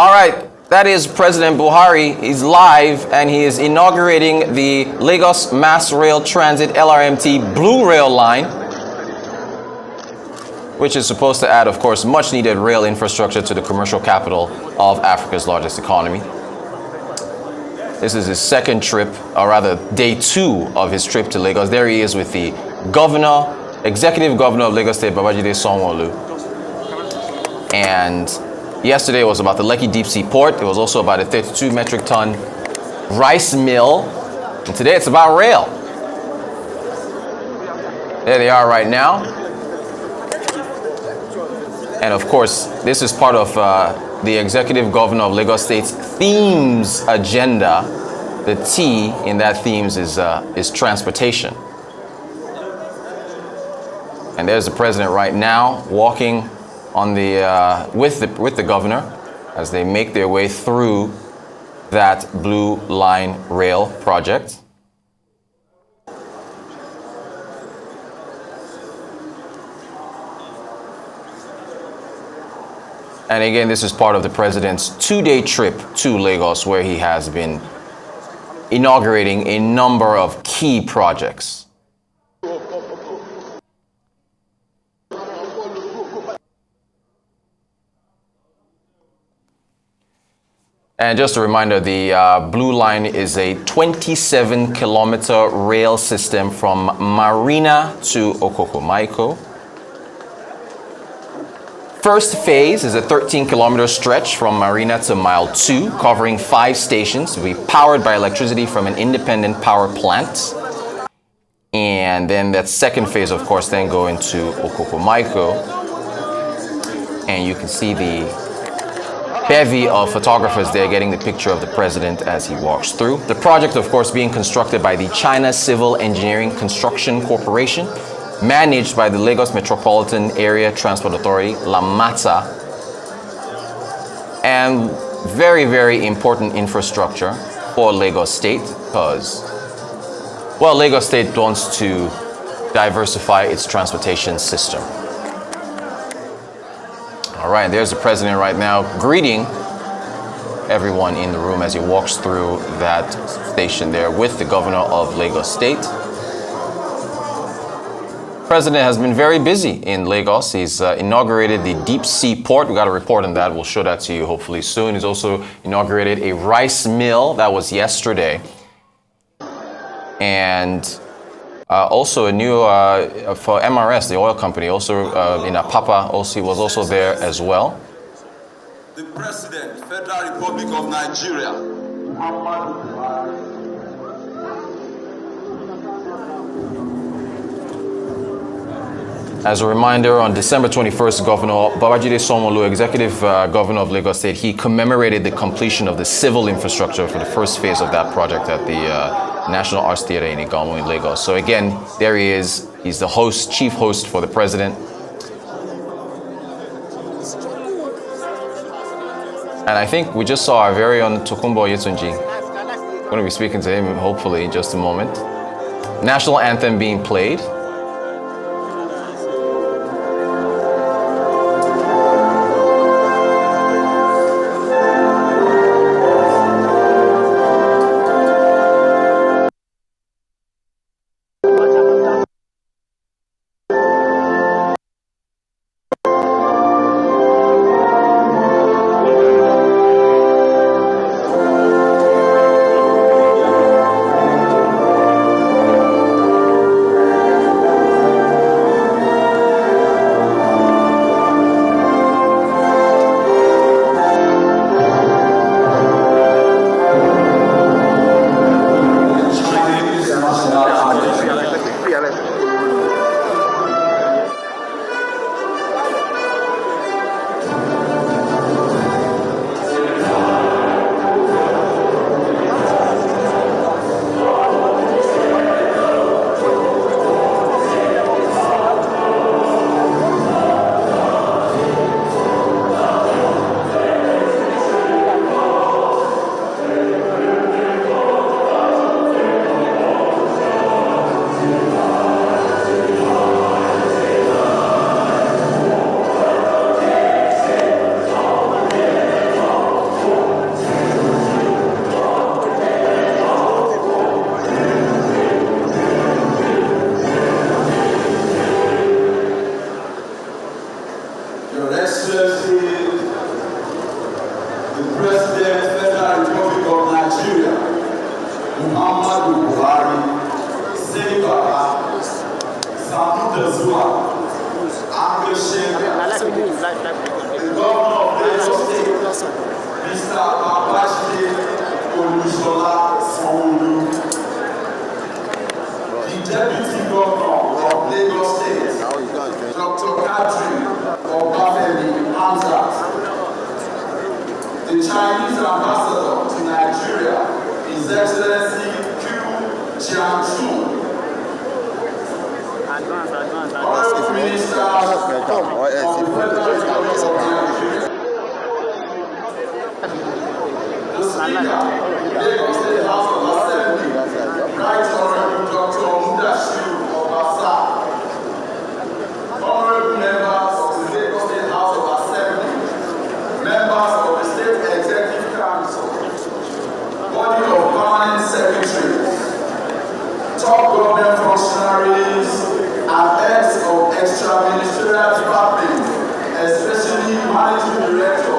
All right, that is President Buhari. He's live and he is inaugurating the Lagos Mass Rail Transit LRMT Blue Rail Line, which is supposed to add, of course, much needed rail infrastructure to the commercial capital of Africa's largest economy. This is his second trip, or rather day 2 of his trip to Lagos. There he is with the executive governor of Lagos State, Babajide Sanwo-Olu. And yesterday was about the Lekki Deep Sea Port. It was also about a 32 metric ton rice mill. And today it's about rail. There they are right now. And of course, this is part of the executive governor of Lagos State's themes agenda. The T in that themes is transportation. And there's the president right now walking on the with the governor as they make their way through that Blue Line rail project. And again, this is part of the president's 2-day trip to Lagos, where he has been inaugurating a number of key projects. And just a reminder, the Blue Line is a 27-kilometer rail system from Marina to Okokomaiko. First phase is a 13-kilometer stretch from Marina to Mile 2, covering 5 stations to be powered by electricity from an independent power plant. And then that second phase, of course, then go into Okokomaiko. And you can see the bevy of photographers there getting the picture of the president as he walks through. The project, of course, being constructed by the China Civil Engineering Construction Corporation, managed by the Lagos Metropolitan Area Transport Authority, LAMATA, and very, very important infrastructure for Lagos State because, well, Lagos State wants to diversify its transportation system. All right, there's the president right now greeting everyone in the room as he walks through that station there with the governor of Lagos State. The president has been very busy in Lagos. He's inaugurated the Deep Sea Port. We got a report on that. We'll show that to you hopefully soon. He's also inaugurated a rice mill. That was yesterday. And also a new, for MRS, the oil company, also in Apapa, also was also there as well. The President, Federal Republic of Nigeria. As a reminder, on December 21st, Governor Babajide Sanwo-Olu, Executive Governor of Lagos State, he commemorated the completion of the civil infrastructure for the first phase of that project at the National Arts Theatre in Igamu in Lagos. So again, there he is. He's the host, chief host for the president. And I think we just saw our very own Tokunbo Yetunji. We're going to be speaking to him hopefully in just a moment. National anthem being played. of Nigeria, Muhammadu Buhari, Sani Baba, Sanu Dazua, Uncle Sheikh, the governor of Lagos State, Mr. Babajide Olusola Sanwo-Olu, the deputy governor of Lagos State, Dr. Kadri Obafemi Hamzat, the Chinese ambassador to Nigeria, His Excellency Q Jiangsu, Honorable Minister of the Federal Republic of Nigeria, the Speaker, Lagos State House of Assembly, Right Honorable Dr. Mudashiru Obasa, honorable members of the Lagos State House of Assembly, members of the State Executive Council, body of permanent secretaries, top government functionaries, and heads of extra-ministerial departments, especially Managing Director,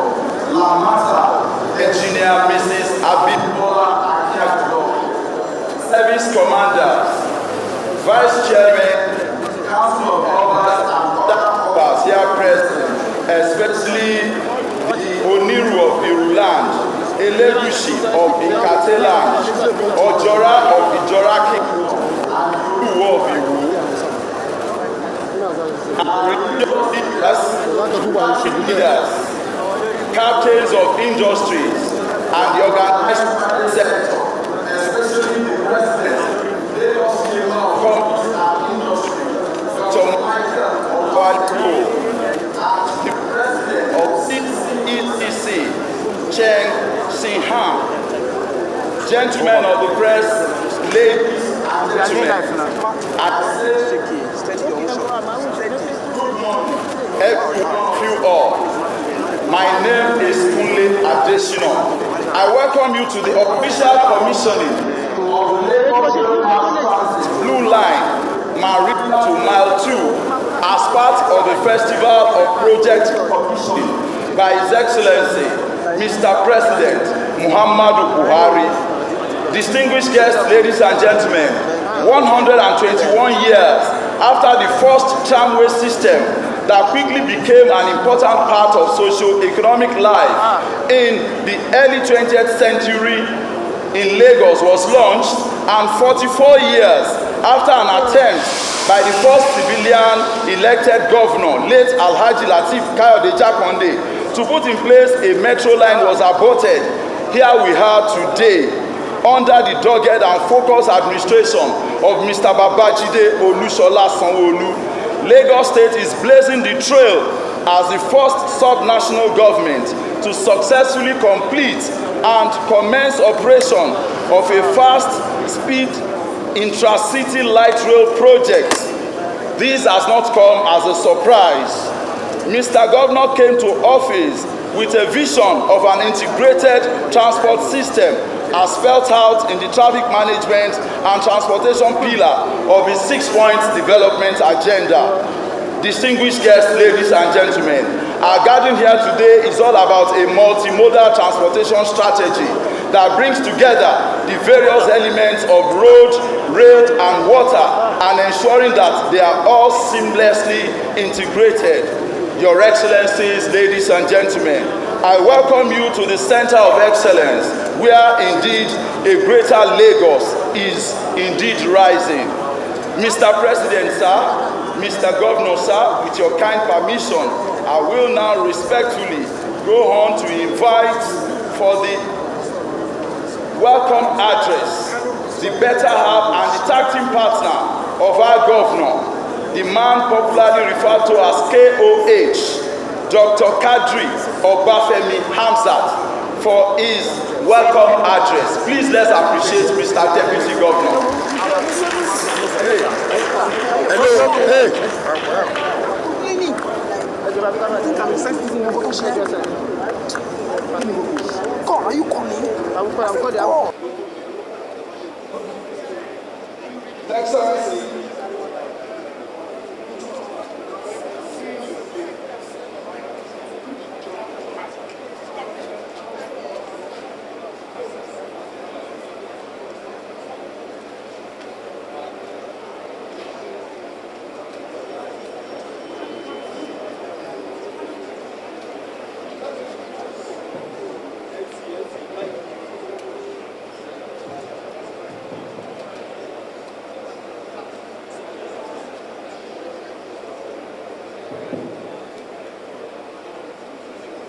Lamata, Engineer Mrs. Abimbola Akiato, Service Commanders, Vice Chairman, Council of Obas and other Obas here present, especially the Oniru of Iruland, Elegushi of Ikateland, Ojora of Ijora Kingdom, and Uwu of Iwu, leaders, captains of industries, and the organized sector, especially the president, Lagos Chamber of Commerce and Industry, Dr. Michael Okwaliko, and the president of CETC, Cheng Sinhan, gentlemen of the press, ladies and gentlemen, I say you all. My name is Kunle Adesina. I welcome you to the official commissioning of the Lagos Blue Line, Marina to Mile 2, as part of the Festival of Project Commissioning by His Excellency, Mr. President Muhammadu Buhari. Distinguished guests, ladies and gentlemen, 121 years after the first tramway system that quickly became an important part of socio-economic life in the early 20th century in Lagos was launched, and 44 years after an attempt by the first civilian elected governor, late Alhaji Lateef Kayode Jakonde, to put in place a metro line was aborted. Here we are today, under the dogged and focused administration of Mr. Babajide Olusola Sanwo-Olu. Lagos State is blazing the trail as the first sub-national government to successfully complete and commence operation of a fast-speed intra-city light rail project. This has not come as a surprise. Mr. Governor came to office with a vision of an integrated transport system as spelled out in the traffic management and transportation pillar of his 6-point development agenda. Distinguished guests, ladies and gentlemen, our gathering here today is all about a multimodal transportation strategy that brings together the various elements of road, rail, and water, and ensuring that they are all seamlessly integrated. Your Excellencies, ladies and gentlemen, I welcome you to the Center of Excellence, where indeed a greater Lagos is indeed rising. Mr. President, sir, Mr. Governor, sir, with your kind permission, I will now respectfully go on to invite for the welcome address the better half and the tag team partner of our governor, the man popularly referred to as KOH, Dr. Kadri Obafemi Hamzat, for his welcome address. Please let's appreciate Mr. Deputy Governor. Hey. Hello. Hey. God, are you calling? I'm calling. Excellency,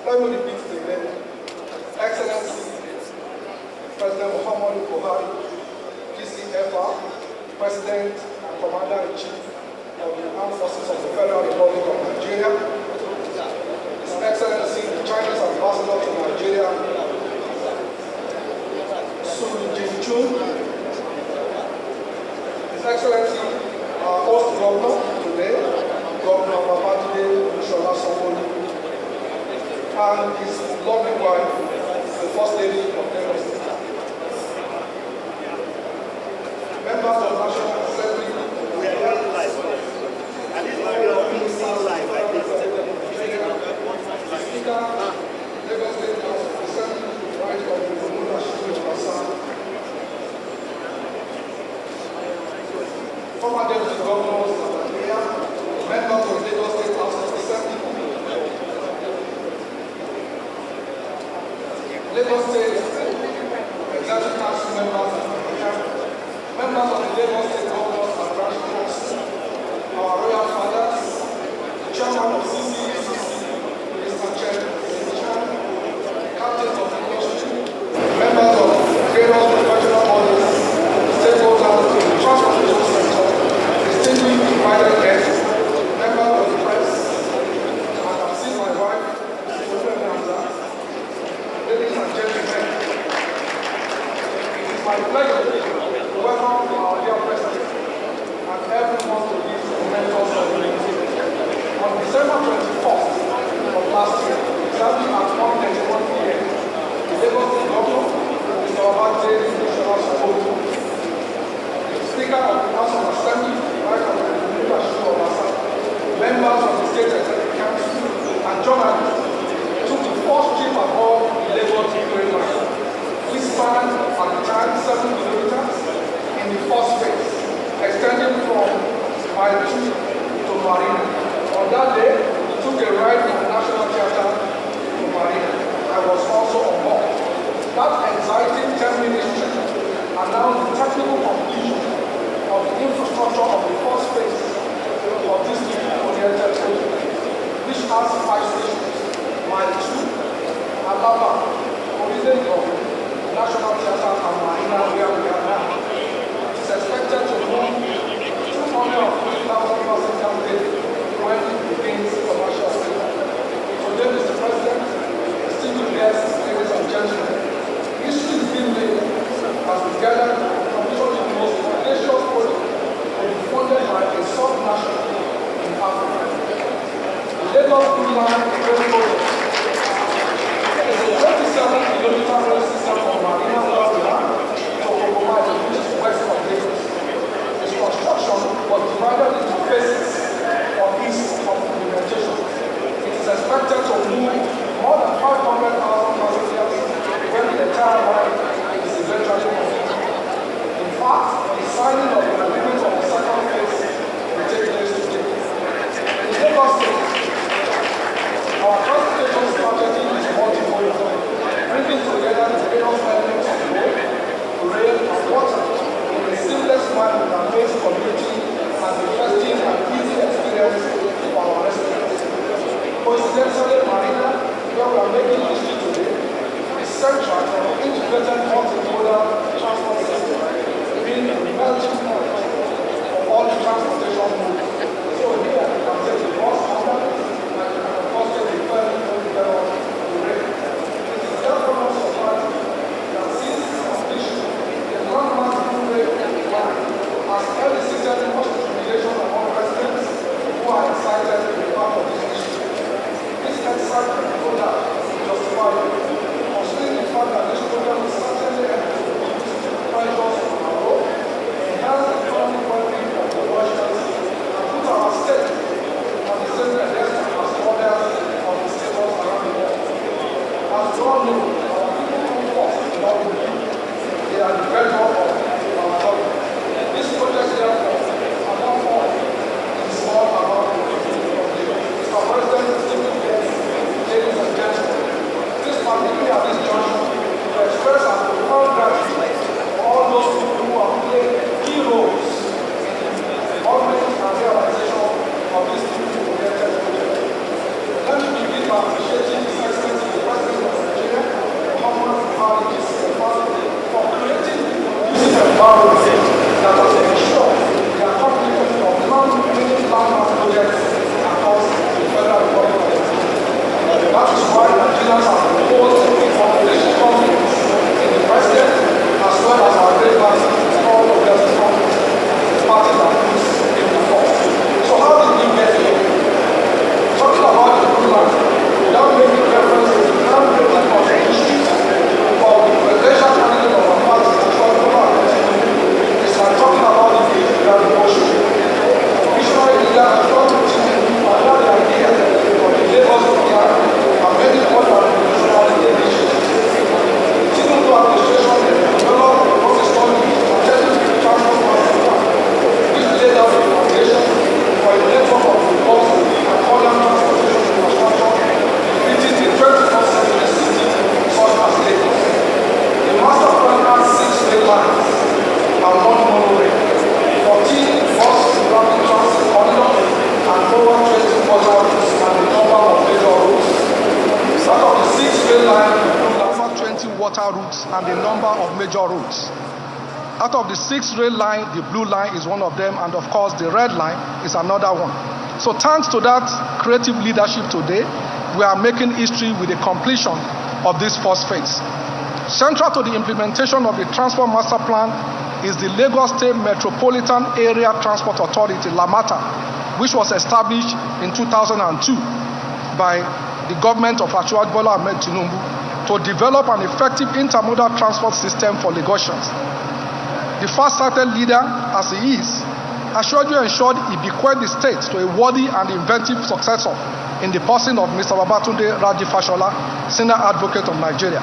Let me repeat the name. Excellency President Muhammadu Buhari, GCFR, President and Commander-in-Chief of the Armed Forces of the Federal Republic of Nigeria, His Excellency the Chinese Ambassador to Nigeria, Su Jin-chun, His Excellency our host governor today, Governor Babajide Sanwo-Olu, and his lovely wife, the First Lady of Lagos State. Members of National Assembly, we are not live. And this is why we are being live like this. The Speaker, Lagos State House of Assembly, right of the former Deputy Governors of Nigeria, members of Lagos State House of Assembly, Lagos State Executive Council members of Nigeria, members of the Lagos State Governors and Branch Boards, our royal fathers, the chairman of CCACC, Mr. Chen, captains of the industry, members of various professional bodies, stakeholders, transportation sector, distinguished invited guests, members of the press, and I've seen my wife, ladies and gentlemen, it is my pleasure to welcome our dear President and everyone to this momentous ceremony. On December 24th of last year, exactly at 1:31 p.m., the Lagos State Governor, Mr. Babajide Sanwo-Olu, the Speaker of the House of Assembly, right of the members of the State Executive Council, and journalists took the first trip aboard the Lagos train line, which spanned at the time 7 kilometers in the first phase, extending from Mile 2 to Marina. On that day, we took a ride from the National Theatre to Marina. I was also on board. That exciting 10-minute trip announced the technical completion of the infrastructure of the first phase of this oriented project, which has 5 stations: Mile 2, Alaba, Obidin of National Theatre and Marina, where we are now. It is expected to move 250,000 passengers daily when it begins commercial service. Today, Mr. President, distinguished guests, ladies and gentlemen, history is being made as we gather to completion the most audacious project to be funded by a sub-nation in Africa. The Lagos Blue Line Rail Project is a 27-kilometer rail system from Marina to Okomai, which is west of Lagos. Its construction was divided into phases for ease of implementation. It is expected to move more than 500,000 passengers when the entire line is eventually completed. In fact, the signing of the agreement of the second phase will take place today. In Lagos State, our transportation strategy is multifold, bringing together the various elements of road, rail, and water in a seamless manner that makes community an interesting and easy experience for our residents. Coincidentally, Marina, where we are making history today, is central to an integrated multimodal transport system, being the melting point for all the transportation modes. So here you can take the bus under, and you can of course take the ferry or the rail. It is therefore not surprising that since its completion, the landmark blue rail line has elicited much jubilation among residents who are excited to be part of this issue. This excitement, no doubt, is justified, considering the fact that this program is certainly able to reduce pressures on our road, enhance the economic well-being of the Russians, water routes, and a number of major roads. Out of the 6 rail line, the blue line is one of them, and of course the red line is another one. So thanks to that creative leadership today, we are making history with the completion of this first phase. Central to the implementation of the Transport Master Plan is the Lagos State Metropolitan Area Transport Authority, LAMATA, which was established in 2002 by the government of Asiwaju Bola Ahmed Tinubu to develop an effective intermodal transport system for Lagosians. The fast-sighted leader, as he is, Asiwaju ensured he bequeathed the state to a worthy and inventive successor in the person of Mr. Babatunde Raji Fashola, Senior Advocate of Nigeria,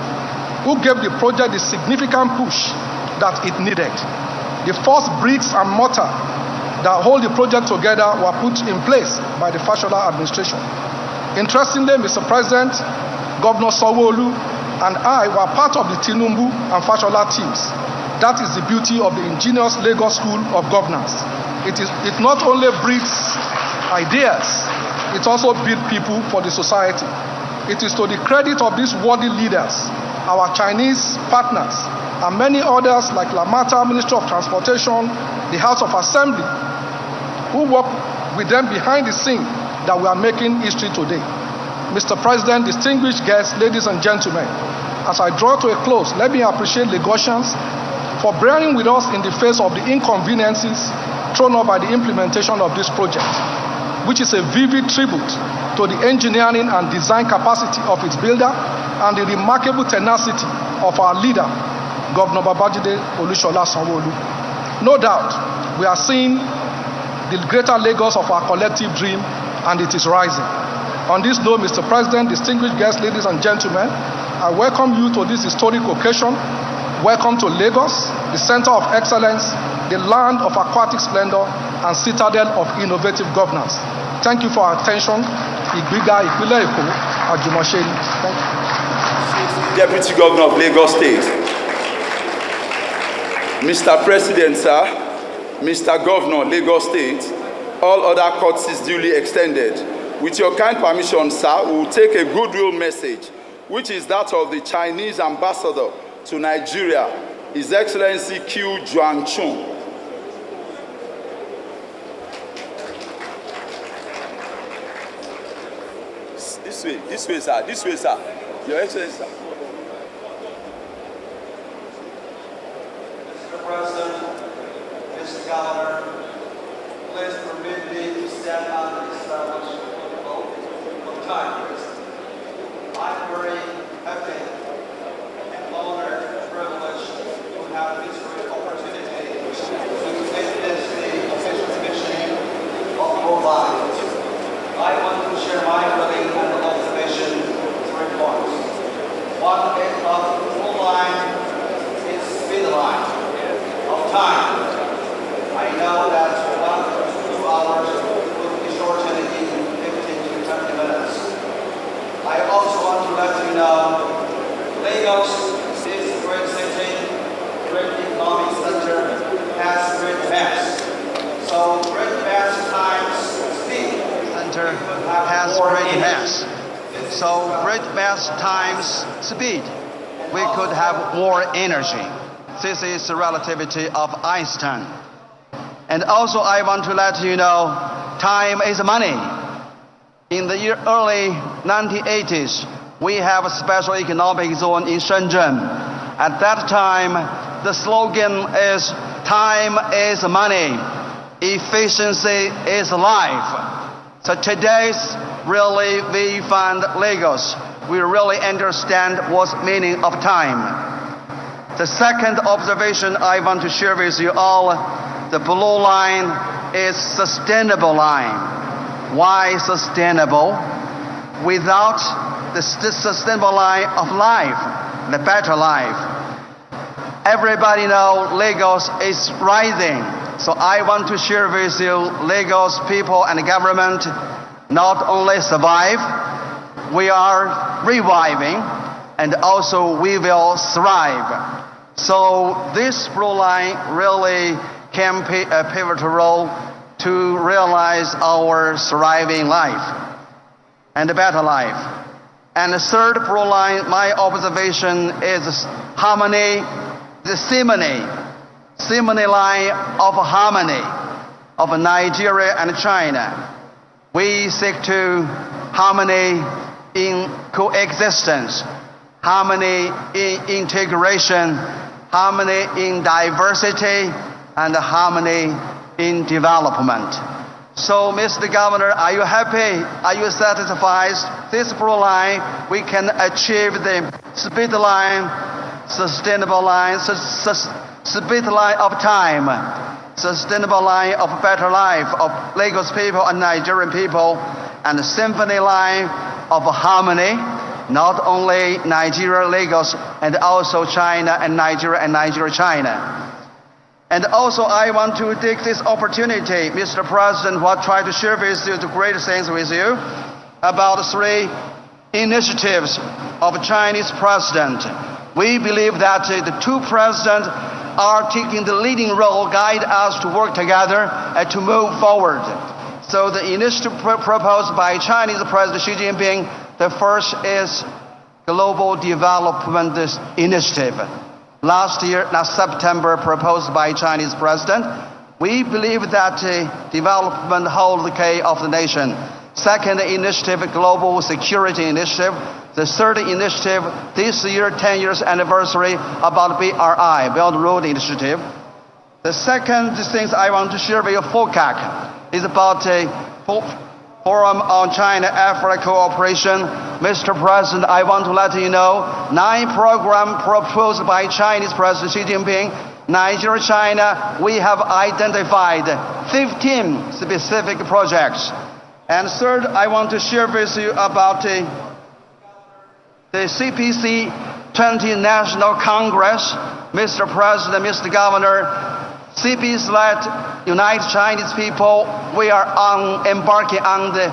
who gave the project the significant push that it needed. The first bricks and mortar that hold the project together were put in place by the Fashola administration. Interestingly, Mr. President, Governor Sanwo-Olu and I were part of the Tinubu and Fashola teams. That is the beauty of the ingenious Lagos School of Governance. It not only breeds ideas, it also builds people for the society. It is to the credit of these worthy leaders, our Chinese partners, and many others like LAMATA, Ministry of Transportation, the House of Assembly, who work with them behind the scene, that we are making history today. Mr. President, distinguished guests, ladies and gentlemen, as I draw to a close, let me appreciate Lagosians for bearing with us in the face of the inconveniences thrown up by the implementation of this project, which is a vivid tribute to the engineering and design capacity of its builder and the remarkable tenacity of our leader, Governor Babajide Olusola Sanwo-Olu. No doubt, we are seeing the greater Lagos of our collective dream, and it is rising. On this note, Mr. President, distinguished guests, ladies and gentlemen, I welcome you to this historic occasion. Welcome to Lagos, the center of excellence, the land of aquatic splendor, and citadel of innovative governance. Thank you for your attention. Igbiga Ìpínlẹ̀ Èkó, Àjùmọ̀ṣe. Thank you. Deputy Governor of Lagos State. Mr. President, sir, Mr. Governor, Lagos State, all other courtesies duly extended. With your kind permission, sir, we will take a goodwill message, which is that of the Chinese ambassador to Nigeria, His Excellency Q Juangchun. This way, sir. Your Excellency, sir. Mr. President, Mr. Governor, please permit me to stand on the established vote of time. I'm very happy and honored and privileged to have this great opportunity to witness the official commissioning of Blue Line. I want to share my feeling and observation 3 points. One is that Blue Line is speed line of time. I know that 1 to 2 hours will be shortened in 15 to 20 minutes. I also want to let you know Lagos is a great city, great economic center, has great mass. So great mass times speed. Center has great mass. So great mass times speed. We could have more energy. This is the relativity of Einstein. And also I want to let you know, time is money. In the early 1980s, we have a special economic zone in Shenzhen. At that time, the slogan is, time is money, efficiency is life. So today's really we find Lagos, we really understand what's meaning of time. The second observation I want to share with you all, the Blue Line is sustainable line. Why sustainable? Without the sustainable line of life, the better life. Everybody knows Lagos is rising. So I want to share with you, Lagos people and government not only survive, we are reviving, and also we will thrive. So this Blue Line really can play a pivotal role to realize our thriving life and a better life. And the third pro line, my observation is harmony, the simony line of harmony of Nigeria and China. We seek to harmony in coexistence, harmony in integration, harmony in diversity, and harmony in development. So, Mr. Governor, are you happy? Are you satisfied? This pro line, we can achieve the speed line, sustainable line, speed line of time, sustainable line of better life of Lagos people and Nigerian people, and the symphony line of harmony, not only Nigeria, Lagos, and also China and Nigeria, China. And also, I want to take this opportunity, Mr. President, what try to share with you the great things with you about 3 initiatives of Chinese president. We believe that the 2 presidents are taking the leading role, guide us to work together and to move forward. So the initiative proposed by Chinese President Xi Jinping, the first is Global Development Initiative. Last September, proposed by Chinese President. We believe that development holds the key of the nation. Second initiative, Global Security Initiative. The third initiative, this year, 10 years anniversary about BRI, Belt Road Initiative. The second thing I want to share with you, FOCAC, is about a Forum on China-Africa Cooperation. Mr. President, I want to let you know, 9 programs proposed by Chinese President Xi Jinping, Nigeria, China, we have identified 15 specific projects. And third, I want to share with you about the CPC 20 National Congress. Mr. President, Mr. Governor, CPC-led United Chinese People, we are embarking on the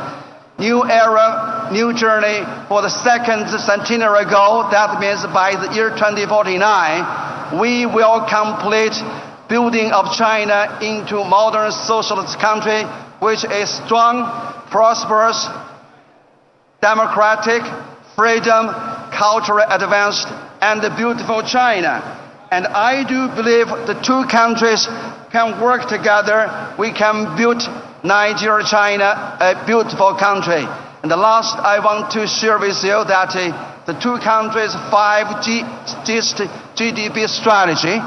new era, new journey for the second centenary goal. That means by the year 2049, we will complete building of China into modern socialist country, which is strong, prosperous, democratic, freedom, culturally advanced, and beautiful China. And I do believe the 2 countries can work together. We can build Nigeria, China, a beautiful country. And the last, I want to share with you that the 2 countries' 5G GDP strategy.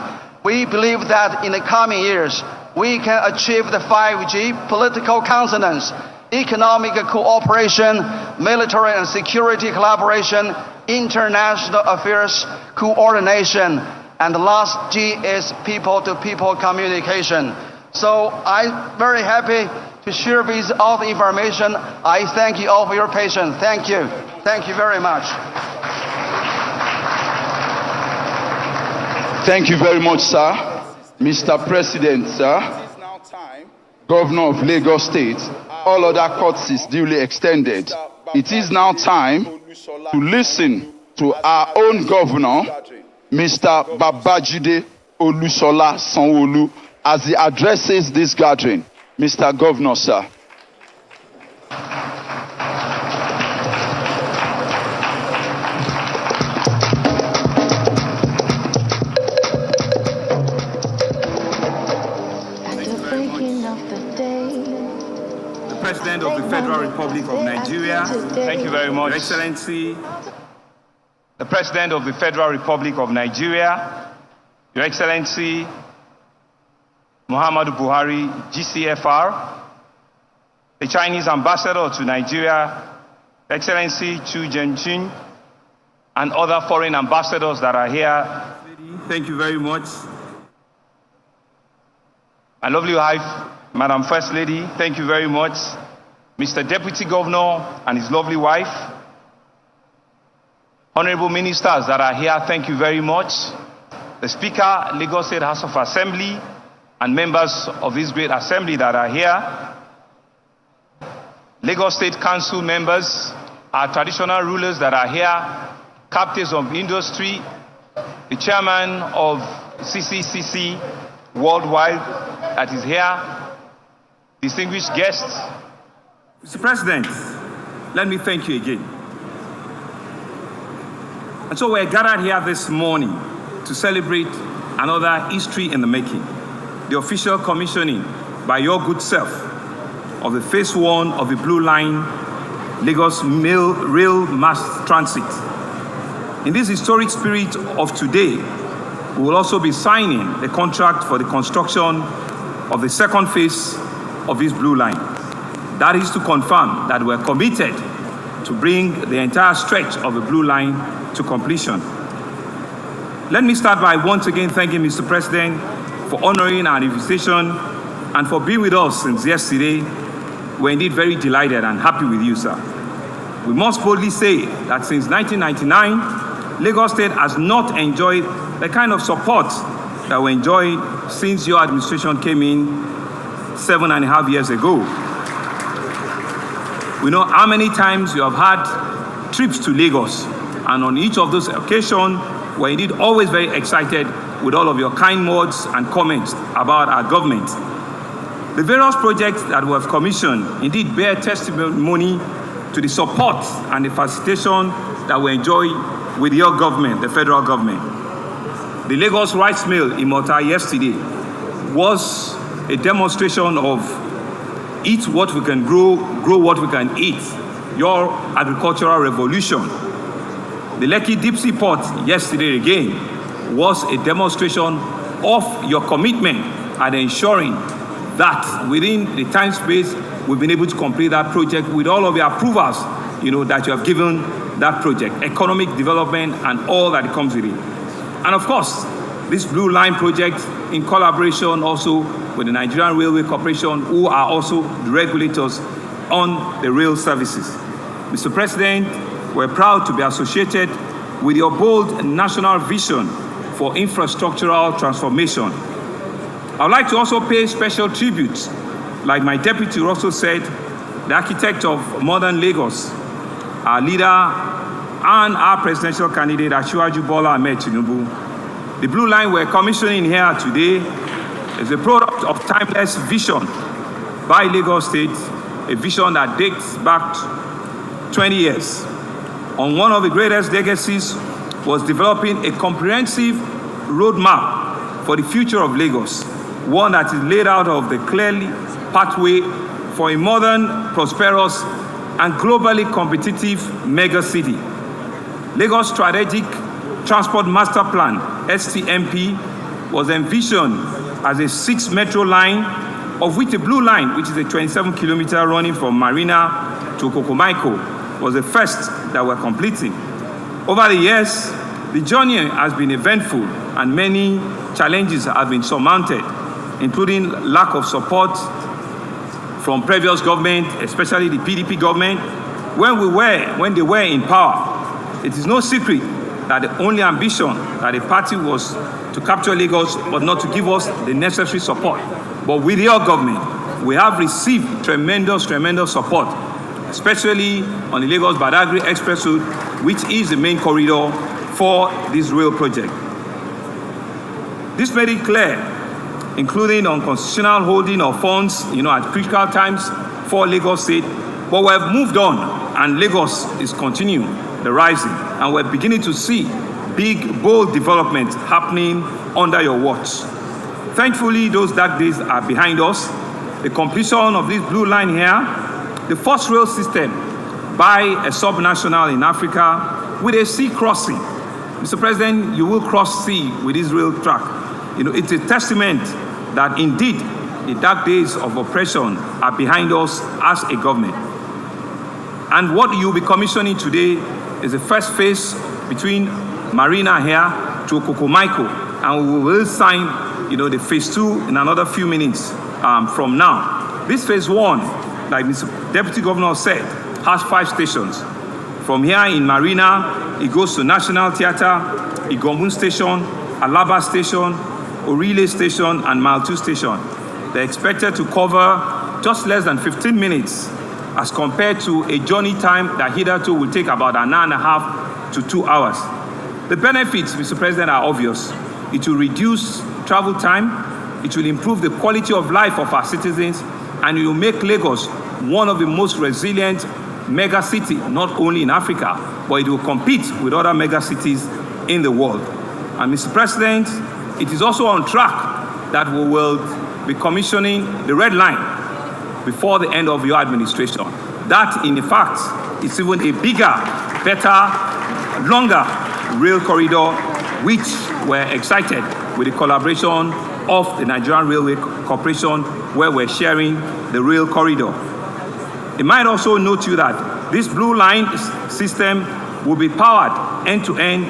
We believe that in the coming years, we can achieve the 5G political consonance, economic cooperation, military and security collaboration, international affairs coordination, and the last G is people-to-people communication. So I'm very happy to share with all the information. I thank you all for your patience. Thank you. Thank you very much. Thank you very much, sir. Mr. President, sir, Governor of Lagos State, all other courtesies duly extended. It is now time to listen to our own governor, Mr. Babajide Olusola Sanwo-Olu, as he addresses this gathering. Mr. Governor, sir. President of the Federal Republic of Nigeria. Thank you very much. Your Excellency, the President of the Federal Republic of Nigeria, Your Excellency, Muhammadu Buhari, GCFR, the Chinese Ambassador to Nigeria, Excellency Chu Zhengjun, and other foreign ambassadors that are here. Thank you very much. My lovely wife, Madam First Lady, thank you very much. Mr. Deputy Governor and his lovely wife. Honorable ministers that are here, thank you very much. The Speaker, Lagos State House of Assembly, and members of this great assembly that are here. Lagos State Council members, our traditional rulers that are here, captains of industry, the chairman of CCCC worldwide that is here, distinguished guests. Mr. President, let me thank you again. And so we're gathered here this morning to celebrate another history in the making, the official commissioning by your good self of the phase 1 of the Blue Line Lagos Rail Mass Transit. In this historic spirit of today, we will also be signing the contract for the construction of the second phase of this Blue Line. That is to confirm that we're committed to bring the entire stretch of the Blue Line to completion. Let me start by once again thanking Mr. President for honoring our invitation and for being with us since yesterday. We're indeed very delighted and happy with you, sir. We must boldly say that since 1999, Lagos State has not enjoyed the kind of support that we enjoyed since your administration came in 7.5 years ago. We know how many times you have had trips to Lagos, and on each of those occasions, we're indeed always very excited with all of your kind words and comments about our government. The various projects that we have commissioned indeed bear testimony to the support and the facilitation that we enjoy with your government, the federal government. The Lagos Rice Mill in Malta yesterday was a demonstration of eat what we can grow, grow what we can eat, your agricultural revolution. The Lekki Deep Sea Port yesterday again was a demonstration of your commitment and ensuring that within the time space we've been able to complete that project with all of the approvals, that you have given that project, economic development and all that comes with it. And of course, this Blue Line project in collaboration also with the Nigerian Railway Corporation, who are also the regulators on the rail services. Mr. President, we're proud to be associated with your bold national vision for infrastructural transformation. I would like to also pay special tribute, like my deputy also said, the architect of modern Lagos, our leader and our presidential candidate, Asiwaju Bola Ahmed Tinubu. The Blue Line we're commissioning here today is a product of timeless vision by Lagos State, a vision that dates back 20 years. On one of the greatest legacies was developing a comprehensive roadmap for the future of Lagos, one that is laid out of the clearly pathway for a modern, prosperous, and globally competitive mega city. Lagos Strategic Transport Master Plan, STMP, was envisioned as a 6 metro line, of which the Blue Line, which is a 27-kilometer running from Marina to Kokomaiko, was the first that we're completing. Over the years, the journey has been eventful and many challenges have been surmounted, including lack of support from previous government, especially the PDP government, when they were in power. It is no secret that the only ambition that the party was to capture Lagos, but not to give us the necessary support. But with your government, we have received tremendous support, especially on the Lagos-Badagry Express Route, which is the main corridor for this rail project. This made it clear, including on constitutional holding of funds, at critical times for Lagos State, but we have moved on, and Lagos is continuing the rising, and we're beginning to see big, bold developments happening under your watch. Thankfully, those dark days are behind us. The completion of this Blue Line here, the first rail system by a subnational in Africa with a sea crossing. Mr. President, you will cross sea with this rail track. It's a testament that indeed the dark days of oppression are behind us as a government. And what you'll be commissioning today is the first phase between Marina here to Kokomaiko, and we will sign, the phase 2 in another few minutes from now. This phase 1, like Mr. Deputy Governor said, has 5 stations. From here in Marina, it goes to National Theatre, Igombun Station, Alaba Station, Orile Station, and Mile 2 Station. They're expected to cover just less than 15 minutes as compared to a journey time that hitherto will take about an hour and a half to 2 hours. The benefits, Mr. President, are obvious. It will reduce travel time, it will improve the quality of life of our citizens, and it will make Lagos one of the most resilient mega city, not only in Africa, but it will compete with other mega cities in the world. And Mr. President, it is also on track that we will be commissioning the Red Line before the end of your administration. That, in fact, is even a bigger, better, longer rail corridor, which we're excited with the collaboration of the Nigerian Railway Corporation, where we're sharing the rail corridor. It might also note to you that this blue line system will be powered end-to-end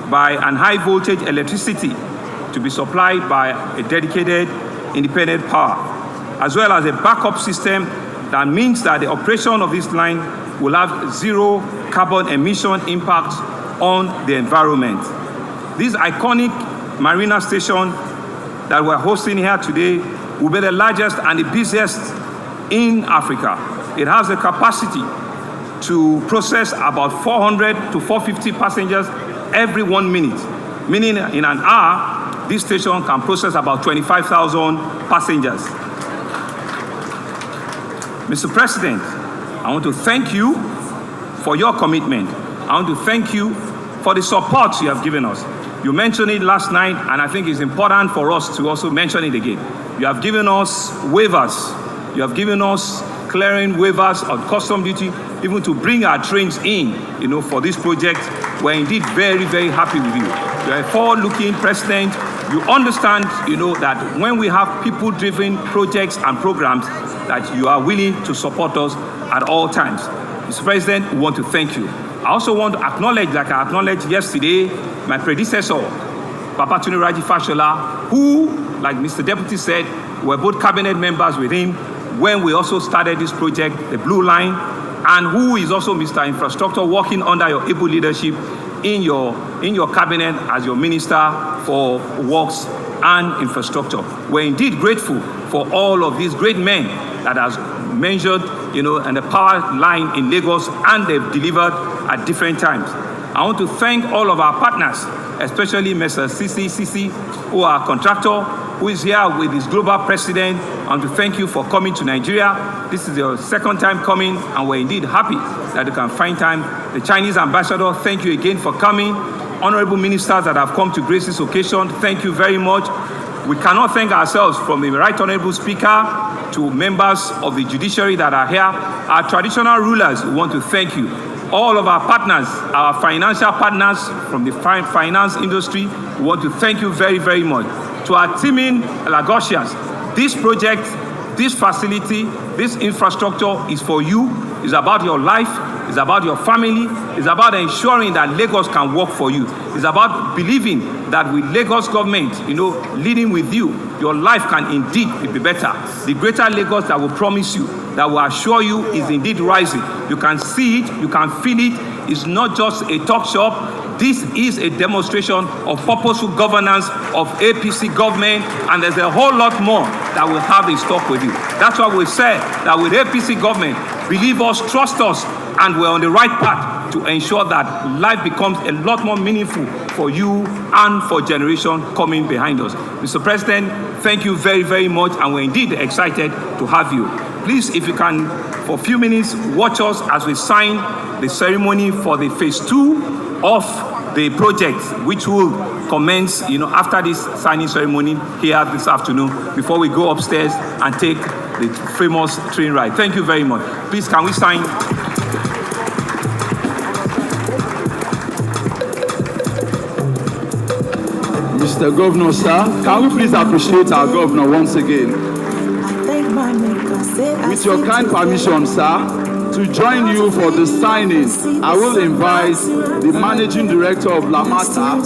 by an high-voltage electricity to be supplied by a dedicated independent power, as well as a backup system that means that the operation of this line will have zero carbon emission impact on the environment. This iconic marina station that we're hosting here today will be the largest and the busiest in Africa. It has the capacity to process about 400 to 450 passengers every 1 minute, meaning in an hour, this station can process about 25,000 passengers. Mr. President, I want to thank you for your commitment. I want to thank you for the support you have given us. You mentioned it last night, and I think it's important for us to also mention it again. You have given us waivers. You have given us clearing waivers on custom duty, even to bring our trains in, for this project. We're indeed very, very happy with you. You are a forward-looking president. You understand, that when we have people-driven projects and programs, that you are willing to support us at all times. Mr. President, we want to thank you. I also want to acknowledge, like I acknowledged yesterday, my predecessor, Babatunde Raji Fashola, who, like Mr. Deputy said, were both cabinet members with him when we also started this project, the Blue Line, and who is also Mr. Infrastructure, working under your able leadership in your cabinet as your Minister for Works and Infrastructure. We're indeed grateful for all of these great men that has mentioned, and the power line in Lagos, and they've delivered at different times. I want to thank all of our partners, especially Mr. CCCC, who are a contractor, who is here with his global president. I want to thank you for coming to Nigeria. This is your second time coming, and we're indeed happy that you can find time. The Chinese ambassador, thank you again for coming. Honorable ministers that have come to grace this occasion, thank you very much. We cannot thank ourselves, from the Right Honorable Speaker to members of the judiciary that are here. Our traditional rulers, we want to thank you. All of our partners, our financial partners from the finance industry, we want to thank you very, very much. To our teaming Lagosians, this project, this facility, this infrastructure is for you. It's about your life. It's about your family. It's about ensuring that Lagos can work for you. It's about believing that with Lagos government, leading with you, your life can indeed be better. The greater Lagos that will promise you, that will assure you, is indeed rising. You can see it, you can feel it. It's not just a talk shop. This is a demonstration of purposeful governance of APC government, and there's a whole lot more that we'll have in stock with you. That's why we said that with APC government, believe us, trust us, and we're on the right path to ensure that life becomes a lot more meaningful for you and for generation coming behind us. Mr. President, thank you very, very much, and we're indeed excited to have you. Please, if you can, for a few minutes, watch us as we sign the ceremony for the phase 2 of the project, which will commence, after this signing ceremony here this afternoon, before we go upstairs and take the famous train ride. Thank you very much. Please, can we sign? Mr. Governor, sir, can we please appreciate our governor once again? With your kind permission, sir, to join you for the signing, I will invite the Managing Director of Lamata,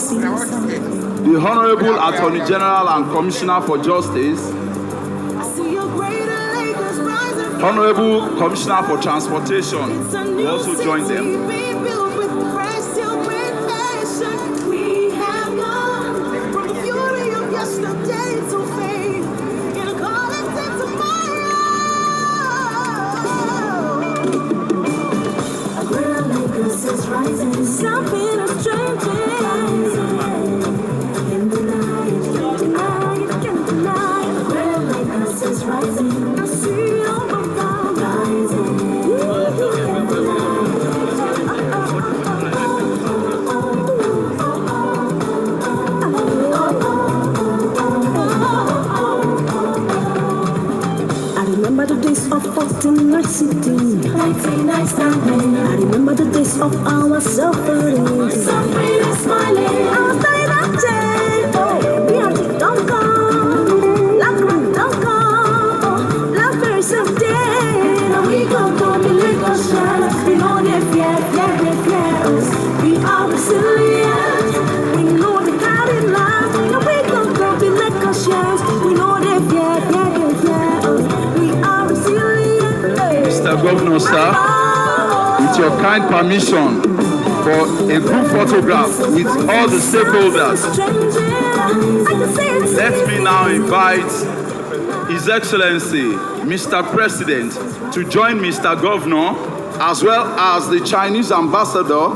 the Honorable Attorney General and Commissioner for Justice, Honorable Commissioner for Transportation, who also join them. Something is changing in the night. I can't deny the red Lagos is rising. I see all the rising in the night. of our suffering. Suffering and smiling. Our time of change. We are the don't come. Black don't come. Blackberries of day. And we go to the Lagos shores. We know they fear. We are resilient. We know the God in love. And we go to the Lagos shores. We know they fear. We are resilient. Mr. Governor, sir, with your kind permission for a group photograph with all the stakeholders, let me now invite His Excellency, Mr. President, to join Mr. Governor, as well as the Chinese ambassador,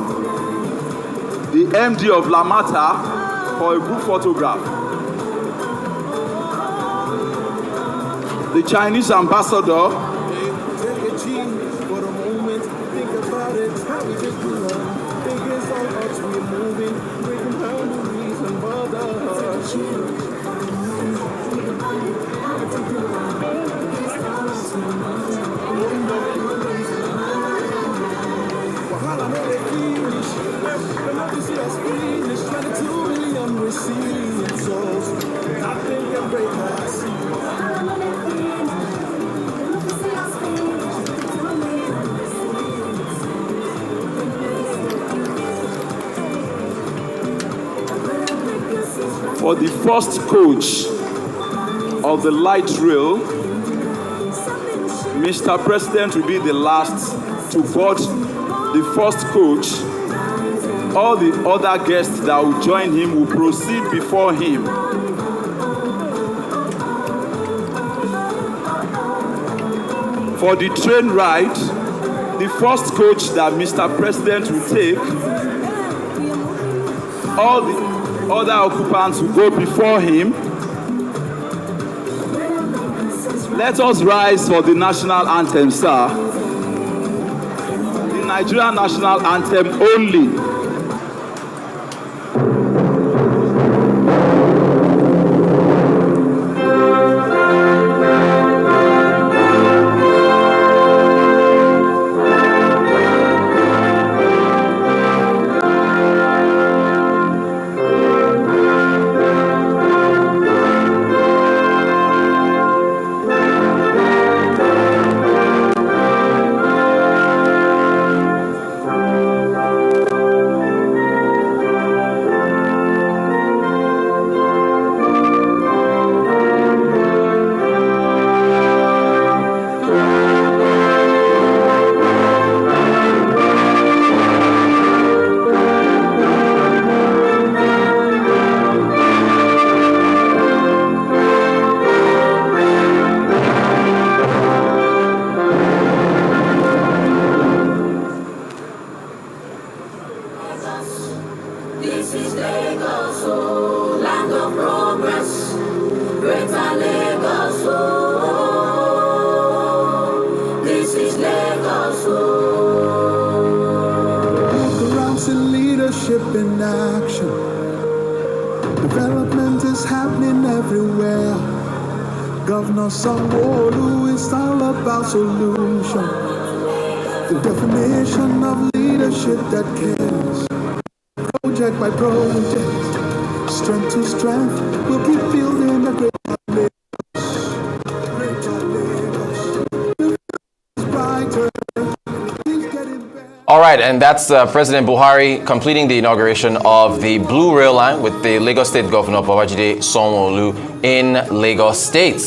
the MD of Lamata, for a group photograph. The Chinese ambassador, for the first coach of the light rail, Mr. President will be the last to board the first coach. All the other guests that will join him will proceed before him. For the train ride, the first coach that Mr. President will take, all the other occupants will go before him. Let us rise for the national anthem, sir. The Nigerian national anthem only. This is Lagos, oh, land of progress. Greater Lagos, oh, this is Lagos, oh. Inaugurates in leadership in action. Development is happening everywhere. Governor Sanwo-Olu is all about solution. The definition of leadership that cares. Project by project, strength to strength, we'll keep building a greater Lagos. Greater Lagos. It's brighter. Things getting better. All right, and that's President Buhari completing the inauguration of the Blue Rail Line with the Lagos State Governor Babajide Sanwo-Olu in Lagos State.